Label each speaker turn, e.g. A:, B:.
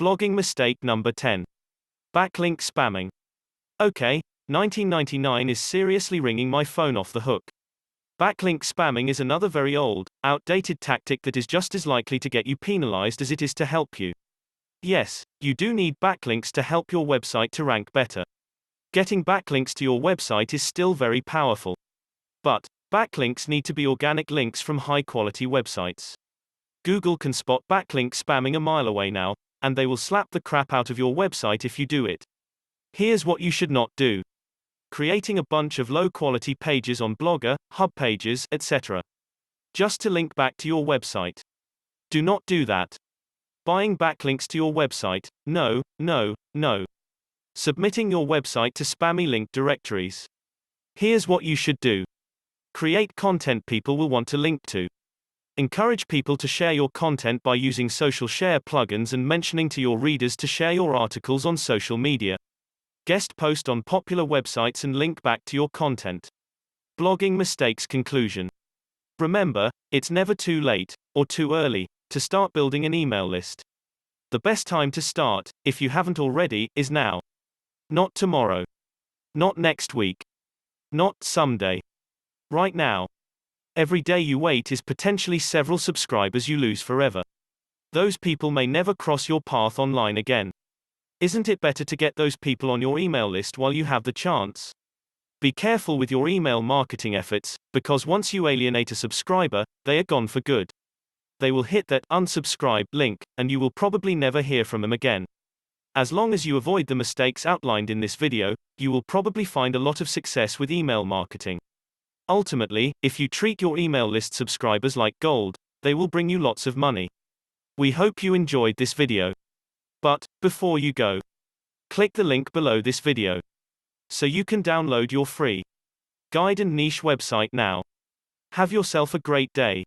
A: Blogging mistake number 10. Backlink spamming. Okay, 1999 is seriously ringing my phone off the hook. Backlink spamming is another very old, outdated tactic that is just as likely to get you penalized as it is to help you. Yes, you do need backlinks to help your website to rank better. Getting backlinks to your website is still very powerful. But backlinks need to be organic links from high-quality websites. Google can spot backlink spamming a mile away now, and they will slap the crap out of your website if you do it. Here's what you should not do. Creating a bunch of low-quality pages on Blogger, Hub Pages, etc. just to link back to your website. Do not do that. Buying backlinks to your website, no, no, no. Submitting your website to spammy link directories. Here's what you should do. Create content people will want to link to. Encourage people to share your content by using social share plugins and mentioning to your readers to share your articles on social media. Guest post on popular websites and link back to your content. Blogging mistakes conclusion. Remember, it's never too late, or too early, to start building an email list. The best time to start, if you haven't already, is now. Not tomorrow. Not next week. Not someday. Right now. Every day you wait is potentially several subscribers you lose forever. Those people may never cross your path online again. Isn't it better to get those people on your email list while you have the chance? Be careful with your email marketing efforts, because once you alienate a subscriber, they are gone for good. They will hit that unsubscribe link, and you will probably never hear from them again. As long as you avoid the mistakes outlined in this video, you will probably find a lot of success with email marketing. Ultimately, if you treat your email list subscribers like gold, they will bring you lots of money. We hope you enjoyed this video. But, before you go, click the link below this video, so you can download your free guide and niche website now. Have yourself a great day.